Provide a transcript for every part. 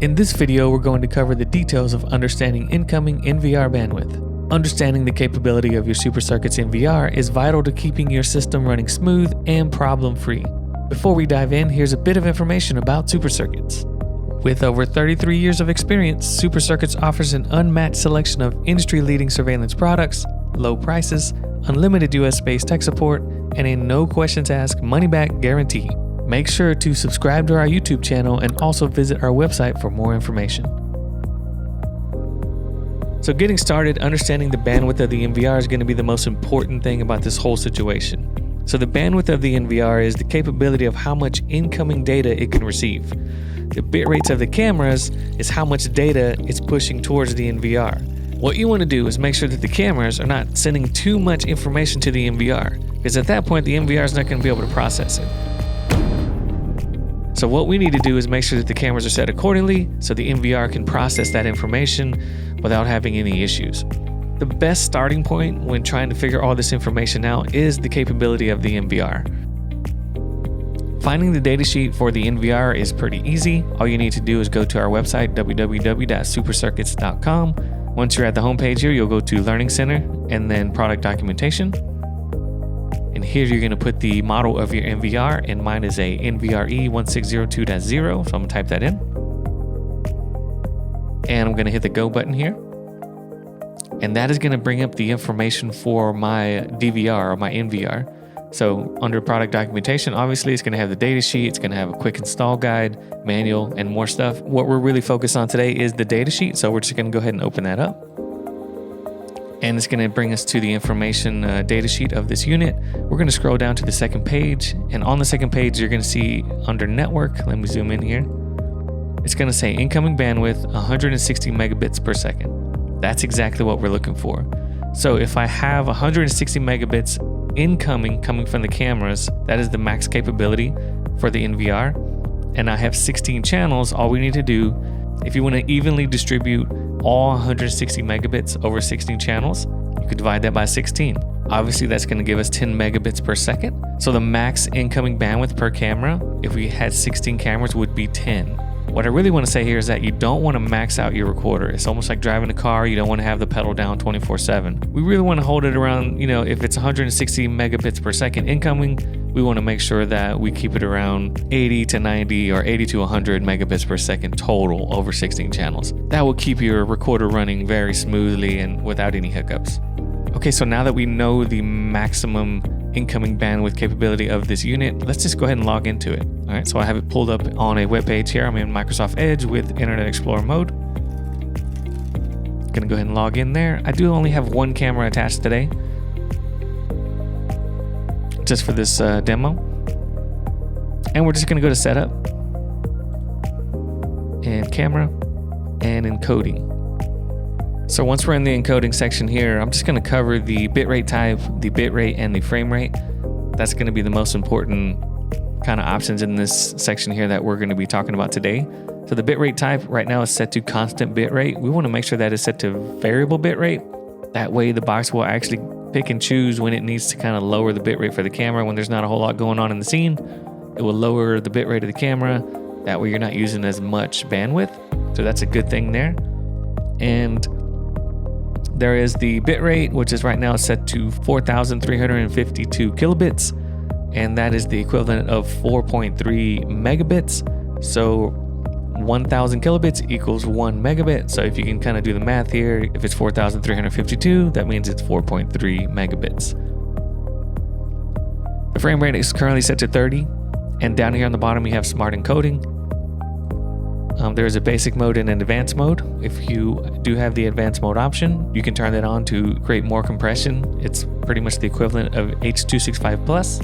In this video, we're going to cover the details of understanding incoming NVR bandwidth. Understanding the capability of your super circuits in VR is vital to keeping your system running smooth and problem-free. Before we dive in, here's a bit of information about super circuits. With over 33 years of experience, Super Circuits offers an unmatched selection of industry-leading surveillance products, low prices, unlimited US-based tech support, and a no-questions-asked money-back guarantee. Make sure to subscribe to our YouTube channel and also visit our website for more information. So getting started, understanding the bandwidth of the NVR is going to be the most important thing about this whole situation. So the bandwidth of the NVR is the capability of how much incoming data it can receive. The bit rates of the cameras is how much data it's pushing towards the NVR. What you want to do is make sure that the cameras are not sending too much information to the NVR, because at that point the NVR is not going to be able to process it. So what we need to do is make sure that the cameras are set accordingly so the NVR can process that information without having any issues. The best starting point when trying to figure all this information out is the capability of the NVR. Finding the datasheet for the NVR is pretty easy. All you need to do is go to our website, www.supercircuits.com. Once you're at the homepage here, you'll go to Learning Center and then Product Documentation. And here you're going to put the model of your NVR, and mine is a NVRE 1602.0, so I'm going to type that in. And I'm going to hit the Go button here. And that is going to bring up the information for my DVR or my NVR. So under Product Documentation, obviously it's going to have the data sheet, it's going to have a quick install guide, manual, and more stuff. What we're really focused on today is the data sheet, so we're just going to go ahead and open that up. And it's going to bring us to the information data sheet of this unit. We're going to scroll down to the second page, and on the second page you're going to see under network, let me zoom in here, it's going to say incoming bandwidth 160 megabits per second. That's exactly what we're looking for. So if I have 160 megabits incoming coming from the cameras, that is the max capability for the NVR, and I have 16 channels, all we need to do, if you want to evenly distribute all 160 megabits over 16 channels, you could divide that by 16. Obviously that's going to give us 10 megabits per second. So the max incoming bandwidth per camera, if we had 16 cameras, would be 10. What I really want to say here is that you don't want to max out your recorder. It's almost like driving a car. You don't want to have the pedal down 24/7. We really want to hold it around, if it's 160 megabits per second incoming, we want to make sure that we keep it around 80 to 90 or 80 to 100 megabits per second total over 16 channels. That will keep your recorder running very smoothly and without any hiccups. Okay, so now that we know the maximum incoming bandwidth capability of this unit, let's just go ahead and log into it. All right, so I have it pulled up on a web page here. I'm in Microsoft Edge with Internet Explorer mode. Gonna go ahead and log in there. I do only have one camera attached today, just for this demo. And we're just gonna go to setup and camera and encoding. So once we're in the encoding section here, I'm just gonna cover the bitrate type, the bitrate, and the frame rate. That's gonna be the most important kind of options in this section here that we're gonna be talking about today. So the bitrate type right now is set to constant bitrate. We wanna make sure that is set to variable bitrate. That way the box will actually pick and choose when it needs to kind of lower the bitrate for the camera when there's not a whole lot going on in the scene. It will lower the bitrate of the camera. That way you're not using as much bandwidth. So that's a good thing there. And there is the bitrate, which is right now set to 4,352 kilobits, and that is the equivalent of 4.3 megabits. So 1,000 kilobits equals 1 megabit. So if you can kind of do the math here, if it's 4,352, that means it's 4.3 megabits. The frame rate is currently set to 30, and down here on the bottom you have smart encoding. There is a basic mode and an advanced mode. If you do have the advanced mode option, you can turn that on to create more compression. It's pretty much the equivalent of H.265 Plus.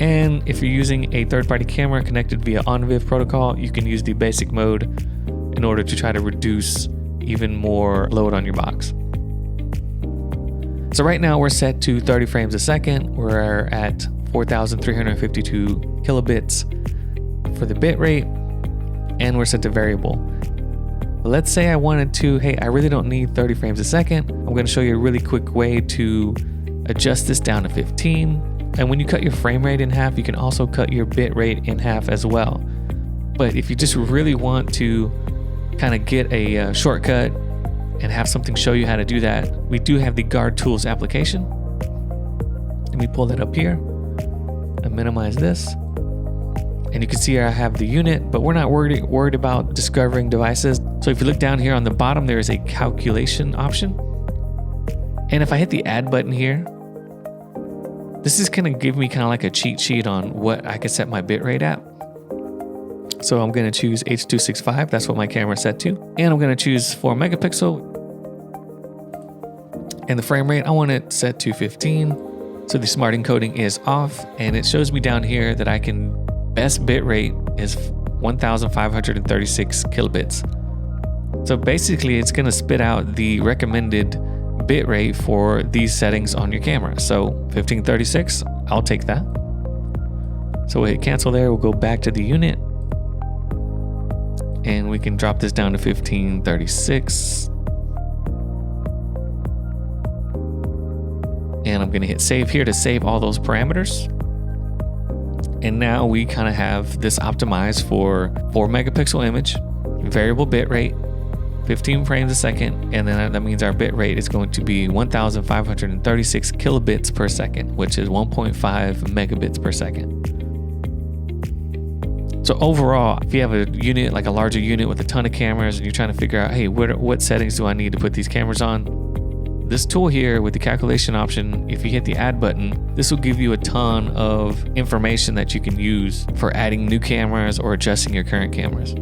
And if you're using a third-party camera connected via OnViv protocol, you can use the basic mode in order to try to reduce even more load on your box. So right now we're set to 30 frames a second. We're at 4,352 kilobits for the bit rate, and we're set to variable. Let's say I wanted to, hey, I really don't need 30 frames a second. I'm going to show you a really quick way to adjust this down to 15. And when you cut your frame rate in half, you can also cut your bit rate in half as well. But if you just really want to kind of get a shortcut and have something show you how to do that, we do have the Guard Tools application. Let me pull that up here and minimize this. And you can see here I have the unit, but we're not worried about discovering devices. So if you look down here on the bottom, there is a calculation option. And if I hit the add button here, this is going to give me kind of like a cheat sheet on what I could set my bitrate at. So I'm going to choose H.265. That's what my camera is set to. And I'm going to choose 4 megapixel. And the frame rate, I want it set to 15. So the smart encoding is off. And it shows me down here that I can, best bitrate is 1,536 kilobits. So basically it's going to spit out the recommended bitrate for these settings on your camera. So 1536, I'll take that. So we'll hit cancel there. We'll go back to the unit. And we can drop this down to 1536. And I'm going to hit save here to save all those parameters. And now we kind of have this optimized for 4 megapixel image, variable bitrate, 15 frames a second. And then that means our bitrate is going to be 1,536 kilobits per second, which is 1.5 megabits per second. So overall, if you have a unit, like a larger unit with a ton of cameras, and you're trying to figure out, hey, what settings do I need to put these cameras on? This tool here with the calculation option, if you hit the add button, this will give you a ton of information that you can use for adding new cameras or adjusting your current cameras.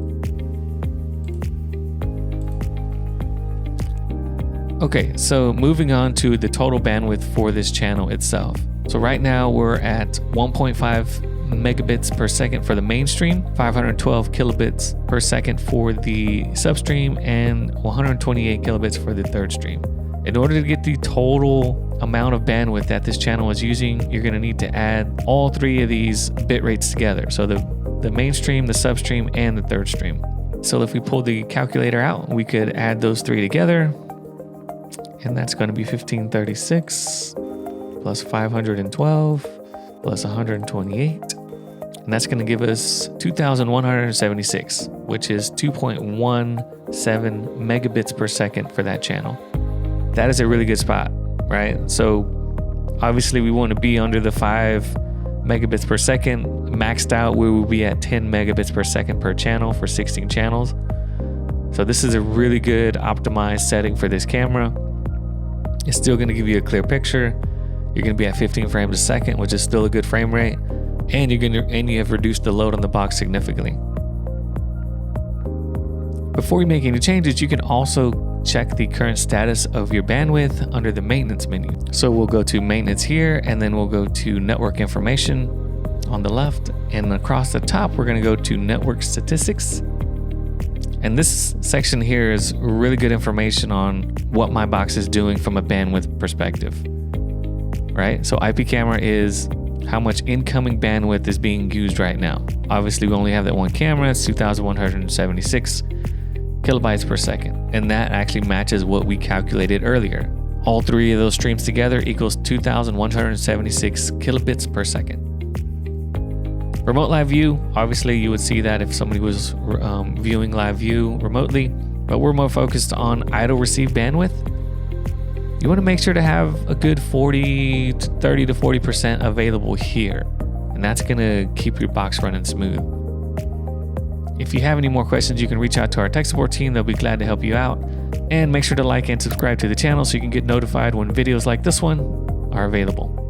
Okay, so moving on to the total bandwidth for this channel itself. So right now we're at 1.5 megabits per second for the mainstream, 512 kilobits per second for the substream, and 128 kilobits for the third stream. In order to get the total amount of bandwidth that this channel is using, you're going to need to add all 3 of these bit rates together. So the mainstream, the substream, and the third stream. So if we pull the calculator out, we could add those 3 together. And that's going to be 1536 plus 512 plus 128. And that's going to give us 2,176, which is 2.17 megabits per second for that channel. That is a really good spot, right? So obviously we want to be under the 5 megabits per second. Maxed out, we will be at 10 megabits per second per channel for 16 channels. So this is a really good optimized setting for this camera. It's still going to give you a clear picture. You're going to be at 15 frames a second, which is still a good frame rate. And you have reduced the load on the box significantly. Before you make any changes, you can also check the current status of your bandwidth under the maintenance menu. So we'll go to maintenance here, and then we'll go to network information on the left, and across the top, we're going to go to network statistics. And this section here is really good information on what my box is doing from a bandwidth perspective, right? So IP camera is how much incoming bandwidth is being used right now. Obviously, we only have that one camera. It's 2,176 kilobytes per second. And that actually matches what we calculated earlier. All 3 of those streams together equals 2,176 kilobits per second. Remote live view, obviously you would see that if somebody was viewing live view remotely, but we're more focused on idle receive bandwidth. You want to make sure to have a good 30 to 40% available here. And that's going to keep your box running smooth. If you have any more questions, you can reach out to our tech support team. They'll be glad to help you out. And make sure to like and subscribe to the channel so you can get notified when videos like this one are available.